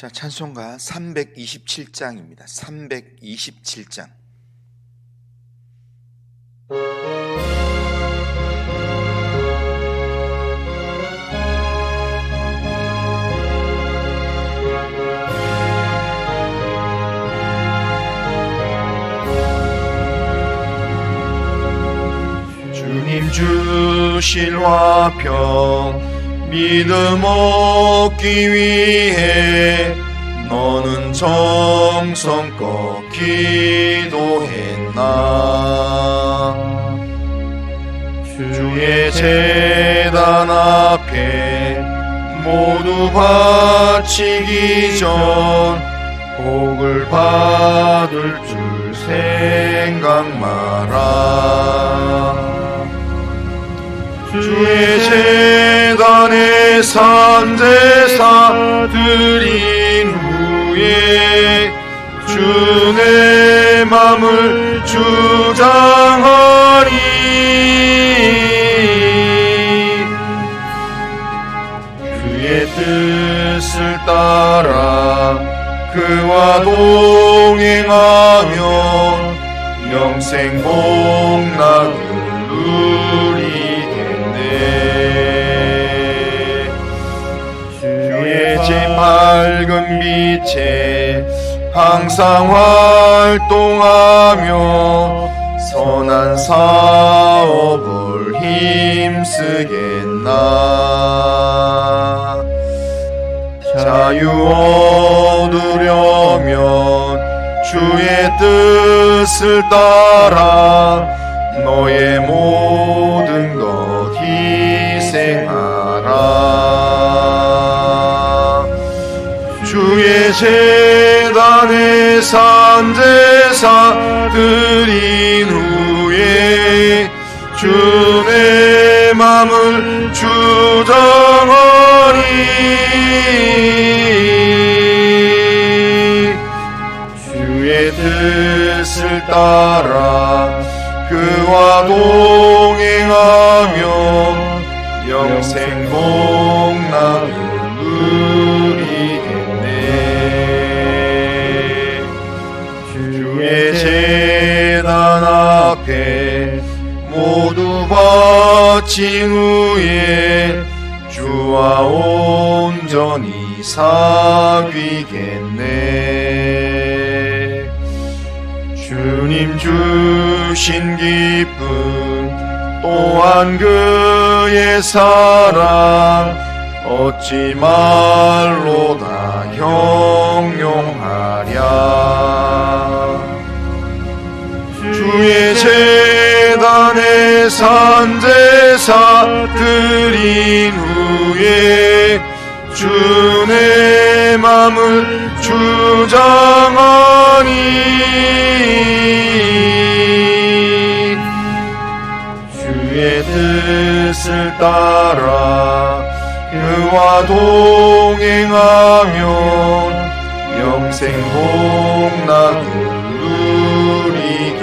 자, 찬송가 327장입니다. 327장. 주님 주실 화평 믿음 얻기 위해 너는 정성껏 기도했나. 주의 제단 앞에 모두 바치기 전 복을 받을 줄 생각 마라. 주의 제단에 산제사 드린 후에 주 내 맘을 주장하리. 그의 뜻을 따라 그와 동행하며 영생 복락을 누리겠네. 주의 제 밝은 빛에 항상 활동하며 선한 사업을 힘쓰겠나. 자유 얻으려면 주의 뜻을 따라 너의 모든 것 희생하라. 주의 제단에 산제사 드린 후에 주 내 맘을 주장하리. 주의 뜻을 따라 그와 동행하며 영생 복락을 누리겠네. 주의 제단 앞에 모두 바친 후에 주와 온전히 사귀겠네. 주님 주신 기쁨 또한 그의 사랑 어찌 말로 다 형용하랴. 주의 제단에 산제사 드린 후에 주 내 맘을 주장하니. 주의 뜻을 따라 그와 동행하며 영생 복락을 누리겠네.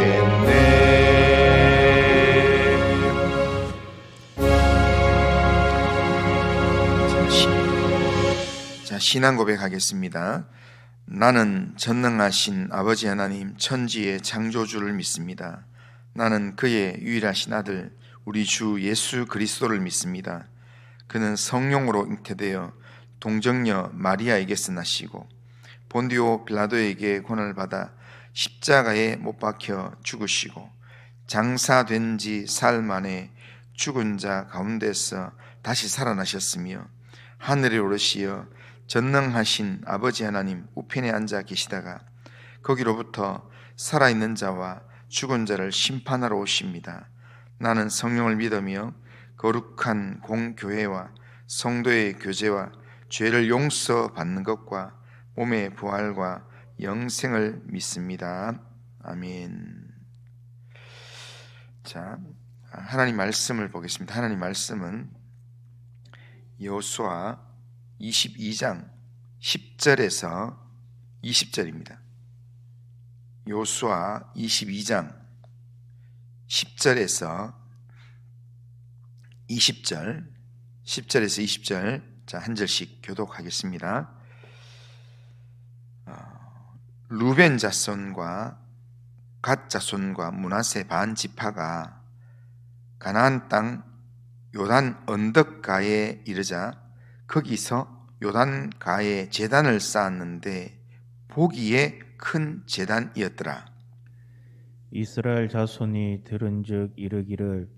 자, 신앙 고백하겠습니다. 나는 전능하신 아버지 하나님 천지의 창조주를 믿습니다. 나는 그의 유일하신 아들 우리 주 예수 그리스도를 믿습니다. 그는 성령으로 잉태되어 동정녀 마리아에게서 나시고 본디오 빌라도에게 고난을 받아 십자가에 못 박혀 죽으시고 장사된 지 사흘 만에 죽은 자 가운데서 다시 살아나셨으며 하늘에 오르시어 전능하신 아버지 하나님 우편에 앉아 계시다가 거기로부터 살아있는 자와 죽은 자를 심판하러 오십니다. 나는 성령을 믿으며 거룩한 공교회와 성도의 교제와 죄를 용서받는 것과 몸의 부활과 영생을 믿습니다. 아멘. 자, 하나님 말씀을 보겠습니다. 하나님 말씀은 여호수아 22장 10절에서 20절입니다. 여호수아 22장 10절에서 20절, 10절에서 20절, 자, 한 절씩 교독하겠습니다. 루벤 자손과 갓 자손과 므낫세 반 지파가 가나안 땅 요단 언덕가에 이르자 거기서 요단가에 제단을 쌓았는데 보기에 큰 제단이었더라. 이스라엘 자손이 들은즉 이르기를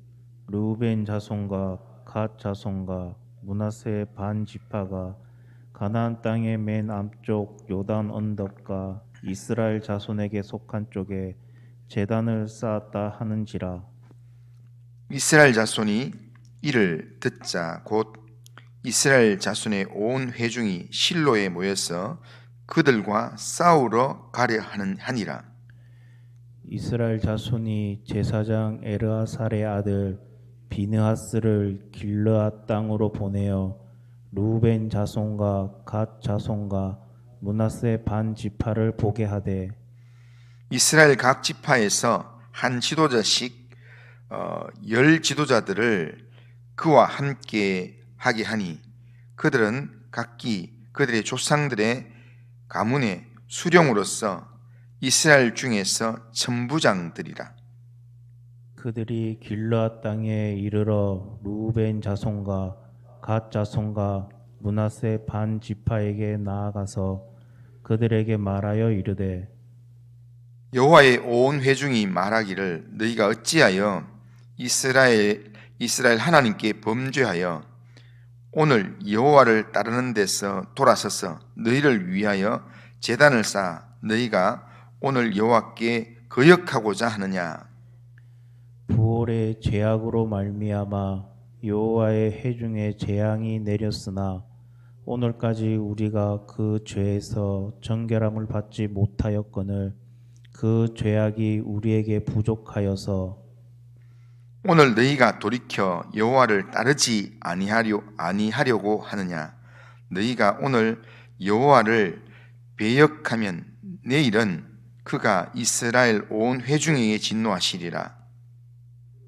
르우벤 자손과 갓 자손과 므낫세 반 지파가 가나안 땅의 맨 앞쪽 요단 언덕과 이스라엘 자손에게 속한 쪽에 제단을 쌓았다 하는지라. 이스라엘 자손이 이를 듣자 곧 이스라엘 자손의 온 회중이 실로에 모여서 그들과 싸우러 가려 하니라. 이스라엘 자손이 제사장 에르아살의 아들 비느하스를 길르앗 땅으로 보내어 루벤 자손과 갓 자손과 므낫세 반 지파를 보게 하되 이스라엘 각 지파에서 한 지도자씩 10 지도자들을 그와 함께 하게 하니 그들은 각기 그들의 조상들의 가문의 수령으로서 이스라엘 중에서 천부장들이라. 그들이 길르앗 땅에 이르러 루벤 자손과 갓 자손과 므낫세 반 지파에게 나아가서 그들에게 말하여 이르되 여호와의 온 회중이 말하기를 너희가 어찌하여 이스라엘 하나님께 범죄하여 오늘 여호와를 따르는 데서 돌아서서 너희를 위하여 제단을 쌓아 너희가 오늘 여호와께 거역하고자 하느냐. 부올의 죄악으로 말미암아 여호와의 회중에 재앙이 내렸으나 오늘까지 우리가 그 죄에서 정결함을 받지 못하였거늘 그 죄악이 우리에게 부족하여서 오늘 너희가 돌이켜 여호와를 따르지 아니하려고 하느냐. 너희가 오늘 여호와를 배역하면 내일은 그가 이스라엘 온 회중에게 진노하시리라.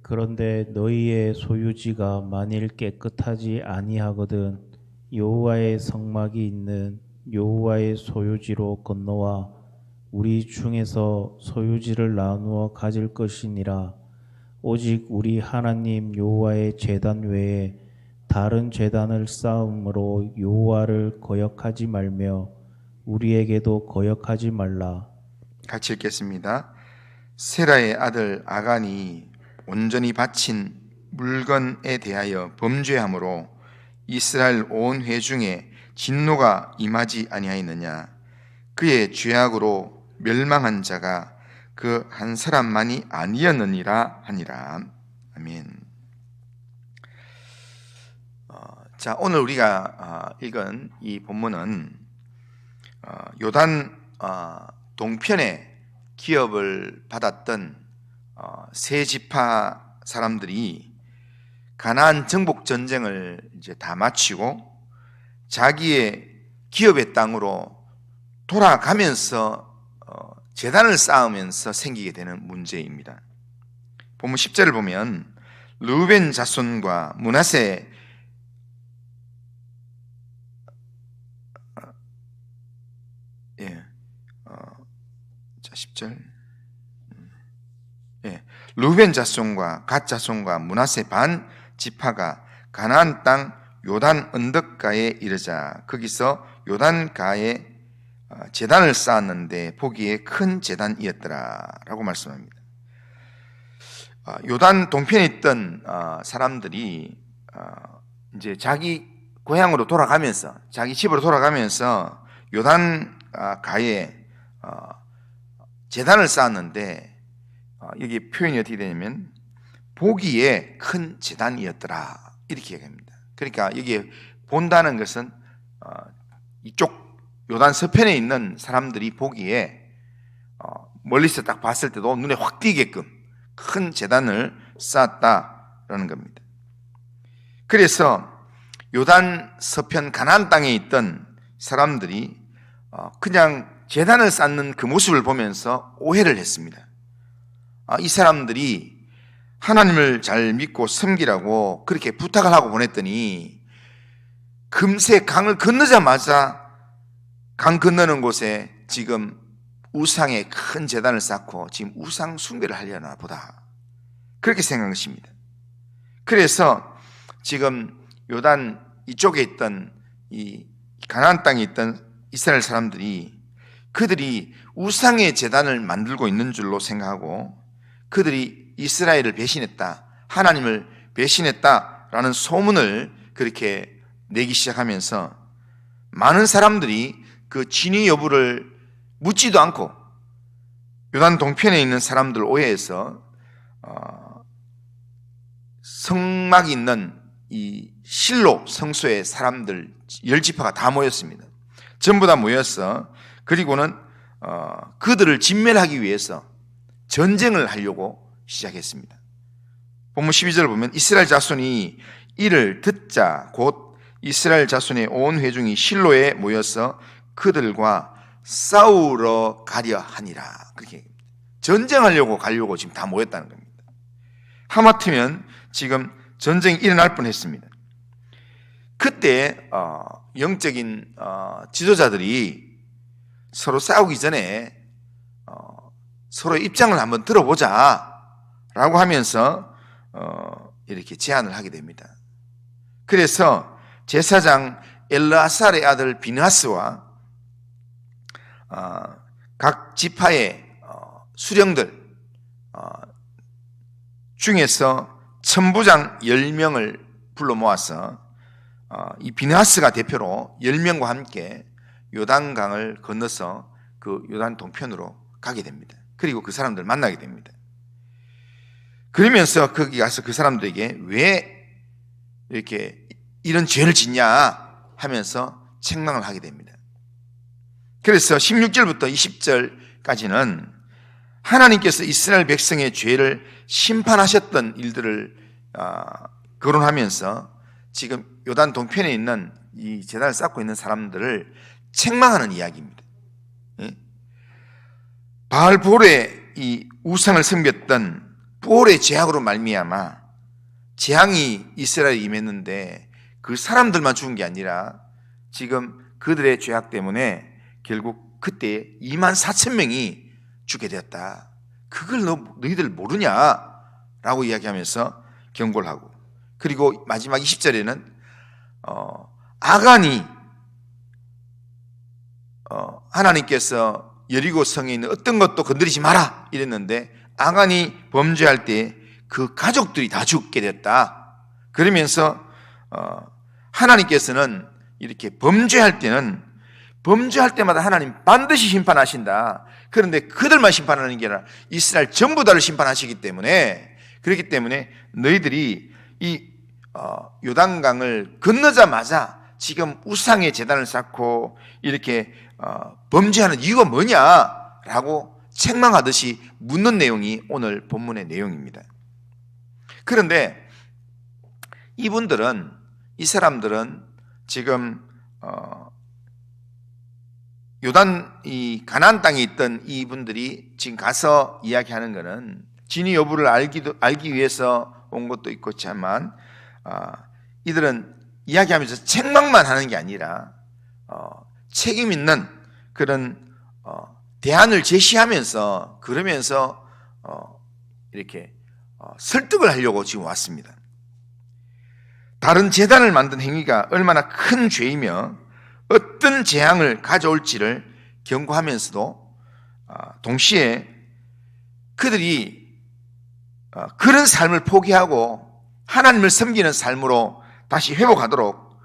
그런데 너희의 소유지가 만일 깨끗하지 아니하거든 여호와의 성막이 있는 여호와의 소유지로 건너와 우리 중에서 소유지를 나누어 가질 것이니라. 오직 우리 하나님 여호와의 제단 외에 다른 제단을 쌓음으로 여호와를 거역하지 말며 우리에게도 거역하지 말라. 같이 읽겠습니다. 세라의 아들 아간이 온전히 바친 물건에 대하여 범죄함으로 이스라엘 온 회중에 진노가 임하지 아니하였느냐. 그의 죄악으로 멸망한 자가 그 한 사람만이 아니었느니라 하니라. 아멘. 자, 오늘 우리가 읽은 이 본문은 요단 동편에 기업을 받았던 세 지파 사람들이 가나안 정복 전쟁을 이제 다 마치고 자기의 기업의 땅으로 돌아가면서 제단을 쌓으면서 생기게 되는 문제입니다. 본문 10절을 보면 르우벤 자손과 므낫세 자 10절 르우벤 자손과 갓 자손과 므낫세 반 지파가 가나안 땅 요단 언덕가에 이르자 거기서 요단가에 제단을 쌓았는데 보기에 큰 제단이었더라라고 말씀합니다. 요단 동편에 있던 사람들이 이제 자기 고향으로 돌아가면서 자기 집으로 돌아가면서 요단가에 제단을 쌓았는데 여기 표현이 어떻게 되냐면 보기에 큰 제단이었더라 이렇게 얘기합니다. 그러니까 여기 본다는 것은 이쪽 요단 서편에 있는 사람들이 보기에 멀리서 딱 봤을 때도 눈에 확 띄게끔 큰 제단을 쌓았다라는 겁니다. 그래서 요단 서편 가나안 땅에 있던 사람들이 그냥 제단을 쌓는 그 모습을 보면서 오해를 했습니다. 이 사람들이 하나님을 잘 믿고 섬기라고 그렇게 부탁을 하고 보냈더니 금세 강을 건너자마자 강 건너는 곳에 지금 우상에 큰 제단을 쌓고 지금 우상 숭배를 하려나 보다, 그렇게 생각한 것입니다. 그래서 지금 요단 이쪽에 있던 이 가나안 땅에 있던 이스라엘 사람들이 그들이 우상의 제단을 만들고 있는 줄로 생각하고 그들이 이스라엘을 배신했다, 하나님을 배신했다라는 소문을 그렇게 내기 시작하면서 많은 사람들이 그 진위 여부를 묻지도 않고 요단 동편에 있는 사람들 오해해서 성막이 있는 이 실로 성소에 사람들 10지파가 다 모였습니다. 전부 다 모여서 그리고는 그들을 진멸하기 위해서 전쟁을 하려고 시작했습니다. 본문 12절을 보면 이스라엘 자손이 이를 듣자 곧 이스라엘 자손의 온 회중이 실로에 모여서 그들과 싸우러 가려 하니라. 그렇게 전쟁하려고 가려고 지금 다 모였다는 겁니다. 하마터면 지금 전쟁이 일어날 뻔했습니다. 그때 영적인 지도자들이 서로 싸우기 전에 서로의 입장을 한번 들어보자라고 하면서 이렇게 제안을 하게 됩니다. 그래서 제사장 엘르아살의 아들 비느하스와 각 지파의 수령들 중에서 천부장 10명을 불러 모아서 이 비느하스가 대표로 10명과 함께 요단강을 건너서 그 요단 동편으로 가게 됩니다. 그리고 그 사람들 만나게 됩니다. 그러면서 거기 가서 그 사람들에게 왜 이렇게 이런 죄를 짓냐 하면서 책망을 하게 됩니다. 그래서 16절부터 20절까지는 하나님께서 이스라엘 백성의 죄를 심판하셨던 일들을 거론하면서 지금 요단 동편에 있는 이 제단을 쌓고 있는 사람들을 책망하는 이야기입니다. 바알볼의 이 우상을 섬겼던 볼의 죄악으로 말미암아 재앙이 이스라엘에 임했는데 그 사람들만 죽은 게 아니라 지금 그들의 죄악 때문에 결국 그때 24,000명이 죽게 되었다. 그걸 너희들 모르냐라고 이야기하면서 경고를 하고, 그리고 마지막 20절에는 아간이 하나님께서 여리고 성에 있는 어떤 것도 건드리지 마라 이랬는데 아간이 범죄할 때 그 가족들이 다 죽게 됐다. 그러면서 하나님께서는 이렇게 범죄할 때마다 하나님 반드시 심판하신다. 그런데 그들만 심판하는 게 아니라 이스라엘 전부 다를 심판하시기 때문에, 그렇기 때문에 너희들이 이 요단강을 건너자마자 지금 우상의 제단을 쌓고 이렇게 범죄하는 이유가 뭐냐라고 책망하듯이 묻는 내용이 오늘 본문의 내용입니다. 그런데 이 사람들은 지금 요단 이 가나안 땅에 있던 이분들이 지금 가서 이야기하는 것은 진위 여부를 알기 위해서 온 것도 있고 하지만 이들은 이야기하면서 책망만 하는 게 아니라 책임 있는 그런 대안을 제시하면서 그러면서 이렇게 설득을 하려고 지금 왔습니다. 다른 제단을 만든 행위가 얼마나 큰 죄이며 어떤 재앙을 가져올지를 경고하면서도 동시에 그들이 그런 삶을 포기하고 하나님을 섬기는 삶으로 다시 회복하도록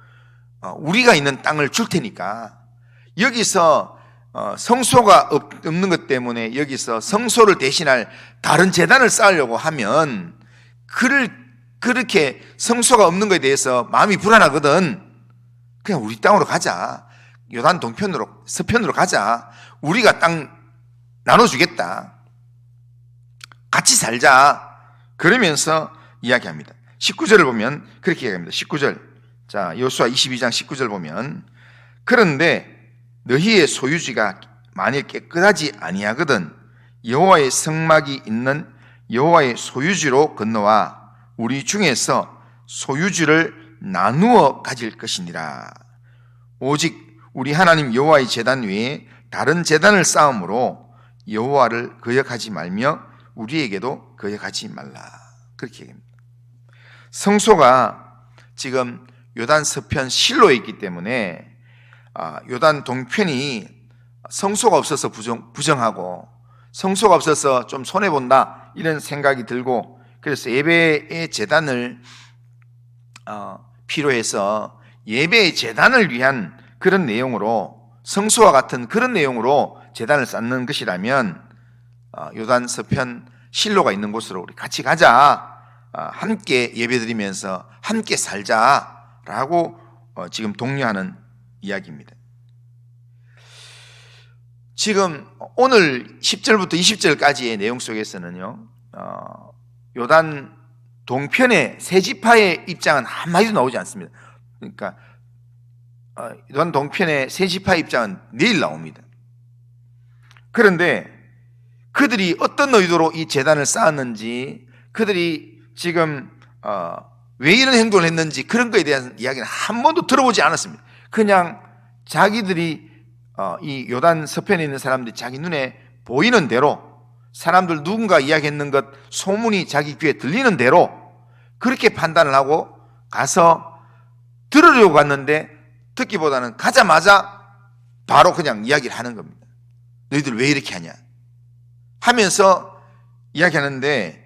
우리가 있는 땅을 줄 테니까 여기서 성소가 없는 것 때문에 여기서 성소를 대신할 다른 제단을 쌓으려고 하면 그렇게 성소가 없는 것에 대해서 마음이 불안하거든. 그냥 우리 땅으로 가자. 요단 동편으로, 서편으로 가자. 우리가 땅 나눠주겠다. 같이 살자. 그러면서 이야기합니다. 19절을 보면 그렇게 이야기합니다. 19절. 자, 여호수아 22장 19절 보면 그런데 너희의 소유지가 만일 깨끗하지 아니하거든 여호와의 성막이 있는 여호와의 소유지로 건너와 우리 중에서 소유지를 나누어 가질 것이니라. 오직 우리 하나님 여호와의 제단 외에 다른 제단을 쌓음으로 여호와를 거역하지 말며 우리에게도 거역하지 말라. 그렇게 얘기합니다. 성소가 지금 요단 서편 실로에 있기 때문에 요단 동편이 성소가 없어서 부정하고 성소가 없어서 좀 손해본다 이런 생각이 들고, 그래서 예배의 제단을 필요해서 예배의 제단을 위한 그런 내용으로, 성소와 같은 그런 내용으로 제단을 쌓는 것이라면 요단 서편 실로가 있는 곳으로 우리 같이 가자, 함께 예배드리면서 함께 살자라고 지금 독려하는 이야기입니다. 지금 오늘 10절부터 20절까지의 내용 속에서는요, 요단 동편의 세 지파의 입장은 한마디도 나오지 않습니다. 그러니까 요단 동편의 세 지파의 입장은 내일 나옵니다. 그런데 그들이 어떤 의도로 이 제단을 쌓았는지, 그들이 지금 왜 이런 행동을 했는지 그런 거에 대한 이야기는 한 번도 들어보지 않았습니다. 그냥 자기들이 이 요단 서편에 있는 사람들이 자기 눈에 보이는 대로, 사람들 누군가 이야기했는 것, 소문이 자기 귀에 들리는 대로 그렇게 판단을 하고 가서 들으려고 갔는데, 듣기보다는 가자마자 바로 그냥 이야기를 하는 겁니다. 너희들 왜 이렇게 하냐 하면서 이야기하는데,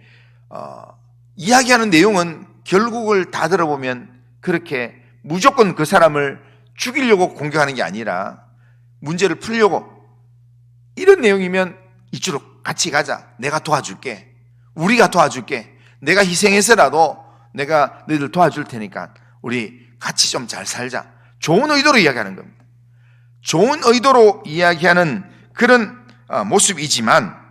이야기하는 내용은 결국을 다 들어보면 그렇게 무조건 그 사람을 죽이려고 공격하는 게 아니라 문제를 풀려고, 이런 내용이면 이쪽으로 같이 가자, 내가 도와줄게, 우리가 도와줄게, 내가 희생해서라도 내가 너희들 도와줄 테니까 우리 같이 좀 잘 살자, 좋은 의도로 이야기하는 겁니다. 좋은 의도로 이야기하는 그런 모습이지만,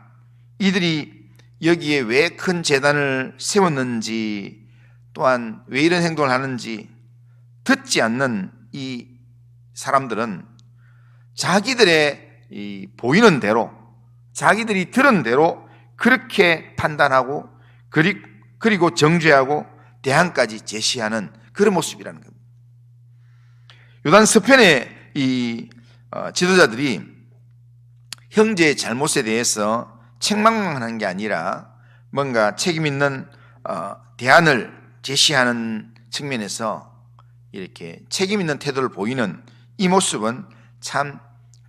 이들이 여기에 왜 큰 제단을 세웠는지, 또한 왜 이런 행동을 하는지 듣지 않는 이 사람들은 자기들의 이 보이는 대로, 자기들이 들은 대로 그렇게 판단하고, 그리고 정죄하고 대안까지 제시하는 그런 모습이라는 겁니다. 요단 서편의 이 지도자들이 형제의 잘못에 대해서 책망만 하는 게 아니라 뭔가 책임 있는 대안을 제시하는 측면에서 이렇게 책임 있는 태도를 보이는 이 모습은 참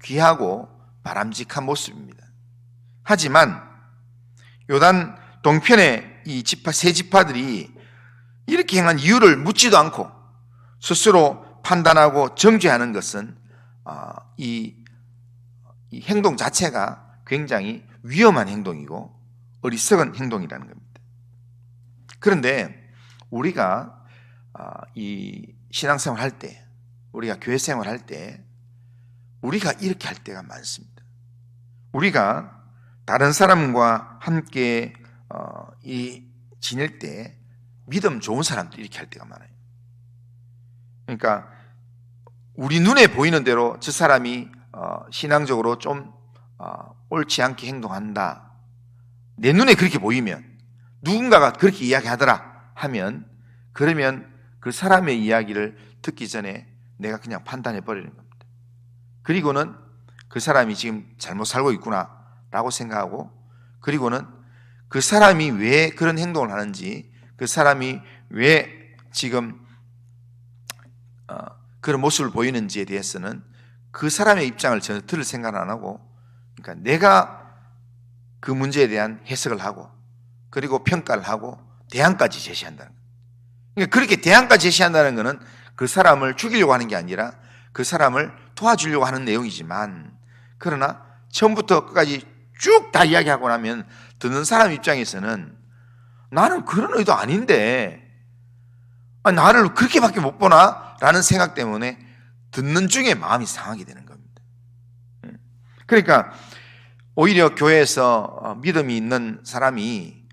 귀하고 바람직한 모습입니다. 하지만 요단 동편의 이 세 지파들이 이렇게 행한 이유를 묻지도 않고 스스로 판단하고 정죄하는 것은 이 행동 자체가 굉장히 위험한 행동이고 어리석은 행동이라는 겁니다. 그런데 우리가 이 신앙생활 할 때, 우리가 교회생활 할 때 우리가 이렇게 할 때가 많습니다. 우리가 다른 사람과 함께 지낼 때 믿음 좋은 사람들이 이렇게 할 때가 많아요. 그러니까 우리 눈에 보이는 대로 저 사람이 신앙적으로 좀 옳지 않게 행동한다, 내 눈에 그렇게 보이면, 누군가가 그렇게 이야기하더라 하면, 그러면 그 사람의 이야기를 듣기 전에 내가 그냥 판단해 버리는 겁니다. 그리고는 그 사람이 지금 잘못 살고 있구나 라고 생각하고, 그리고는 그 사람이 왜 그런 행동을 하는지, 그 사람이 왜 지금 그런 모습을 보이는지에 대해서는 그 사람의 입장을 전혀 들을 생각을 안 하고, 그러니까 내가 그 문제에 대한 해석을 하고, 그리고 평가를 하고 대안까지 제시한다는 거예요. 그러니까 그렇게 대안까지 제시한다는 것은 그 사람을 죽이려고 하는 게 아니라 그 사람을 도와주려고 하는 내용이지만, 그러나 처음부터 끝까지 쭉 다 이야기하고 나면 듣는 사람 입장에서는 나는 그런 의도 아닌데 나를 그렇게밖에 못 보나? 라는 생각 때문에 듣는 중에 마음이 상하게 되는 겁니다. 그러니까 오히려 교회에서 믿음이 있는 사람이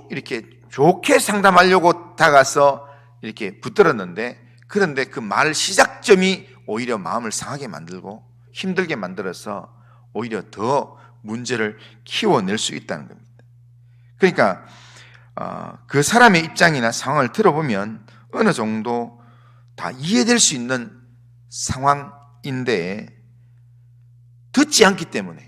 이렇게 좋게 상담하려고 다가서 이렇게 붙들었는데, 그런데 그 말 시작점이 오히려 마음을 상하게 만들고 힘들게 만들어서 오히려 더 문제를 키워낼 수 있다는 겁니다. 그러니까 그 사람의 입장이나 상황을 들어보면 어느 정도 다 이해될 수 있는 상황인데, 듣지 않기 때문에,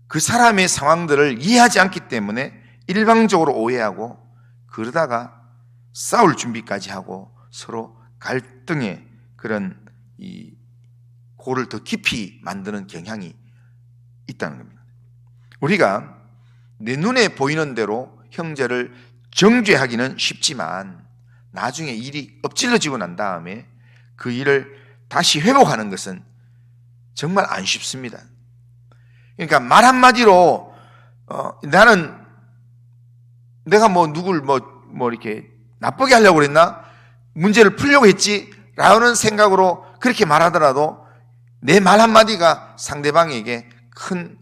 그 사람의 상황들을 이해하지 않기 때문에 일방적으로 오해하고 그러다가 싸울 준비까지 하고 서로 갈등의 그런 이 골을 더 깊이 만드는 경향이 있다는 겁니다. 우리가 내 눈에 보이는 대로 형제를 정죄하기는 쉽지만 나중에 일이 엎질러지고 난 다음에 그 일을 다시 회복하는 것은 정말 안 쉽습니다. 그러니까 말 한마디로 나는 내가 뭐 누굴 뭐 이렇게 나쁘게 하려고 그랬나? 문제를 풀려고 했지? 라는 생각으로 그렇게 말하더라도 내 말 한마디가 상대방에게 큰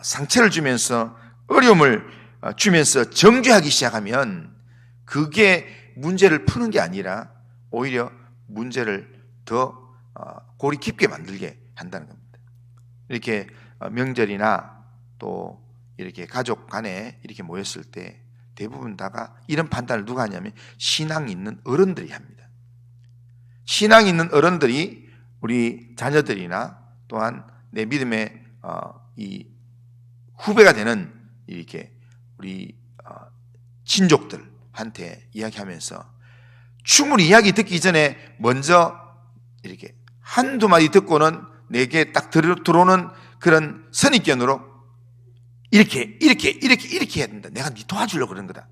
상처를 주면서 어려움을 주면서 정죄하기 시작하면 그게 문제를 푸는 게 아니라 오히려 문제를 더 골이 깊게 만들게 한다는 겁니다. 이렇게 명절이나 또 이렇게 가족 간에 이렇게 모였을 때 대부분 다가 이런 판단을 누가 하냐면 신앙 있는 어른들이 합니다. 신앙 있는 어른들이 우리 자녀들이나 또한 내 믿음의 이 후배가 되는 이렇게 우리 친족들한테 이야기하면서 충분히 이야기 듣기 전에 먼저 이렇게 한두 마디 듣고는 내게 딱 들어오는 그런 선입견으로 이렇게 해야 된다. 내가 네 도와주려고 그런 거다.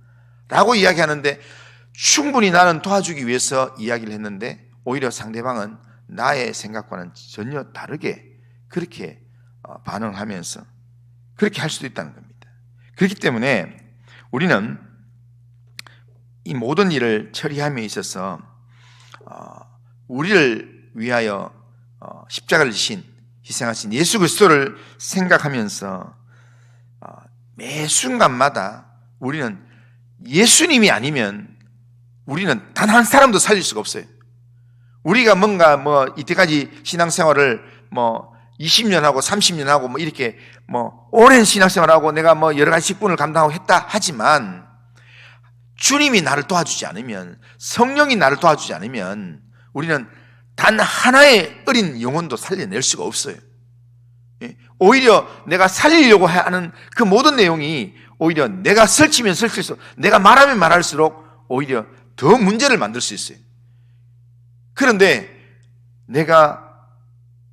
라고 이야기하는데 충분히 나는 도와주기 위해서 이야기를 했는데 오히려 상대방은 나의 생각과는 전혀 다르게 그렇게 반응하면서 그렇게 할 수도 있다는 겁니다. 그렇기 때문에 우리는 이 모든 일을 처리함에 있어서 우리를 위하여 십자가를 지신 희생하신 예수 그리스도를 생각하면서 매 순간마다 우리는 예수님이 아니면 우리는 단 한 사람도 살릴 수가 없어요. 우리가 뭔가 이때까지 신앙생활을 20년 하고 30년 하고 이렇게 오랜 신앙생활하고 내가 여러 가지 직분을 감당하고 했다 하지만 주님이 나를 도와주지 않으면 성령이 나를 도와주지 않으면 우리는 단 하나의 어린 영혼도 살려낼 수가 없어요. 오히려 내가 살리려고 하는 그 모든 내용이 오히려 내가 설치면 설칠수록 내가 말하면 말할수록 오히려 더 문제를 만들 수 있어요. 그런데 내가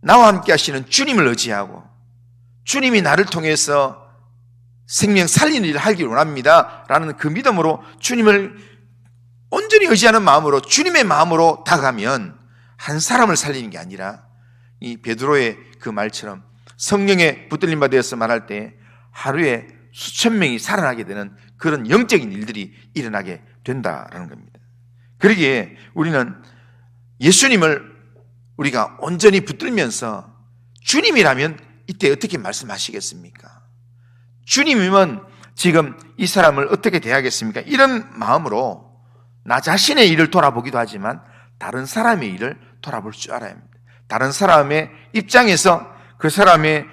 나와 함께 하시는 주님을 의지하고 주님이 나를 통해서 생명 살리는 일을 하길 원합니다 라는 그 믿음으로 주님을 온전히 의지하는 마음으로 주님의 마음으로 다가가면 한 사람을 살리는 게 아니라 이 베드로의 그 말처럼 성령에 붙들림 받아서 말할 때 하루에 수천 명이 살아나게 되는 그런 영적인 일들이 일어나게 된다라는 겁니다. 그러기에 우리는 예수님을 우리가 온전히 붙들면서 주님이라면 이때 어떻게 말씀하시겠습니까? 주님이면 지금 이 사람을 어떻게 대하겠습니까? 이런 마음으로 나 자신의 일을 돌아보기도 하지만 다른 사람의 일을 돌아볼 줄 알아야 합니다. 다른 사람의 입장에서 그 사람의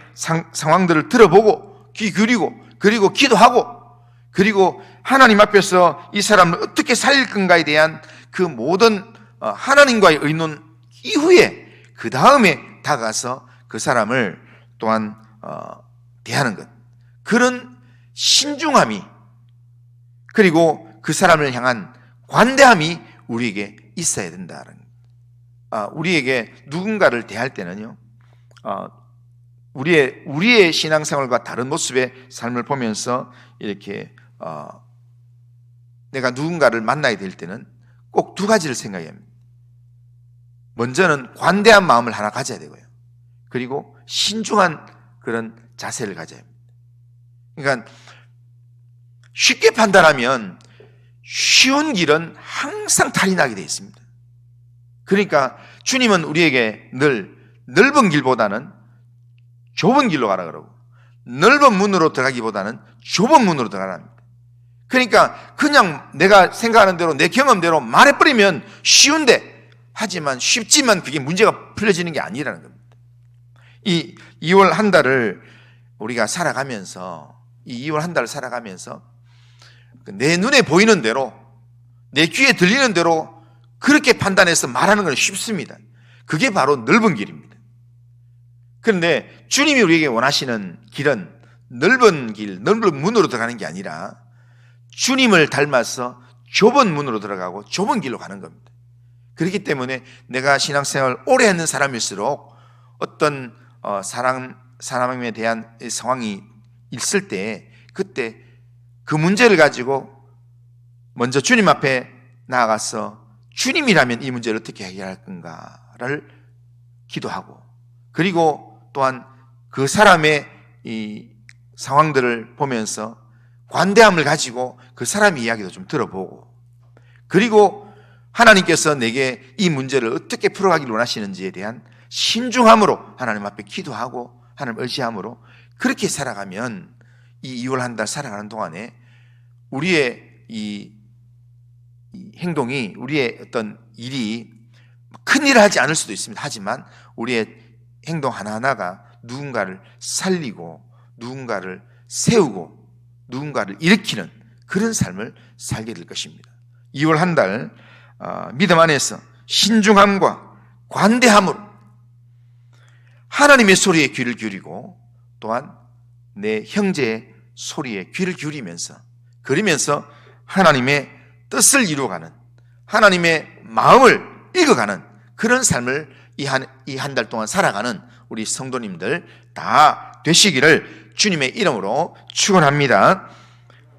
상황들을 들어보고 귀 기울이고 그리고 기도하고 그리고 하나님 앞에서 이 사람을 어떻게 살릴 건가에 대한 그 모든 하나님과의 의논 이후에 그 다음에 다가가서 그 사람을 또한 대하는 것, 그런 신중함이 그리고 그 사람을 향한 관대함이 우리에게 있어야 된다는 우리에게 누군가를 대할 때는요, 우리의 신앙생활과 다른 모습의 삶을 보면서 이렇게 내가 누군가를 만나야 될 때는 꼭 두 가지를 생각해야 합니다. 먼저는 관대한 마음을 하나 가져야 되고요. 그리고 신중한 그런 자세를 가져야 합니다. 그러니까 쉽게 판단하면 쉬운 길은 항상 탈이 나게 되어 있습니다. 그러니까 주님은 우리에게 늘 넓은 길보다는 좁은 길로 가라 그러고 넓은 문으로 들어가기보다는 좁은 문으로 들어가랍니다. 그러니까 그냥 내가 생각하는 대로 내 경험대로 말해버리면 쉬운데 하지만 쉽지만 그게 문제가 풀려지는 게 아니라는 겁니다. 이 2월 한 달을 우리가 살아가면서 이 2월 한 달을 살아가면서 내 눈에 보이는 대로 내 귀에 들리는 대로 그렇게 판단해서 말하는 건 쉽습니다. 그게 바로 넓은 길입니다. 그런데 주님이 우리에게 원하시는 길은 넓은 길, 넓은 문으로 들어가는 게 아니라 주님을 닮아서 좁은 문으로 들어가고 좁은 길로 가는 겁니다. 그렇기 때문에 내가 신앙생활 오래 하는 사람일수록 어떤 사람에 대한 상황이 있을 때 그때 그 문제를 가지고 먼저 주님 앞에 나아가서 주님이라면 이 문제를 어떻게 해결할 건가를 기도하고, 그리고 또한 그 사람의 이 상황들을 보면서 관대함을 가지고 그 사람의 이야기도 좀 들어보고, 그리고 하나님께서 내게 이 문제를 어떻게 풀어가기를 원하시는지에 대한 신중함으로 하나님 앞에 기도하고 하나님 의지함으로 그렇게 살아가면 이 2월 한 달 살아가는 동안에 우리의 이 행동이, 우리의 어떤 일이 큰 일을 하지 않을 수도 있습니다. 하지만 우리의 행동 하나하나가 누군가를 살리고 누군가를 세우고 누군가를 일으키는 그런 삶을 살게 될 것입니다. 2월 한 달 믿음 안에서 신중함과 관대함으로 하나님의 소리에 귀를 기울이고 또한 내 형제의 소리에 귀를 기울이면서, 그러면서 하나님의 뜻을 이루어가는, 하나님의 마음을 읽어가는 그런 삶을 이 한 달 동안 살아가는 우리 성도님들 다 되시기를 주님의 이름으로 축원합니다.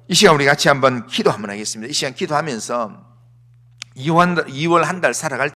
이 시간 우리 같이 한번 기도 한번 하겠습니다. 이 시간 기도하면서 2월 한 달 살아갈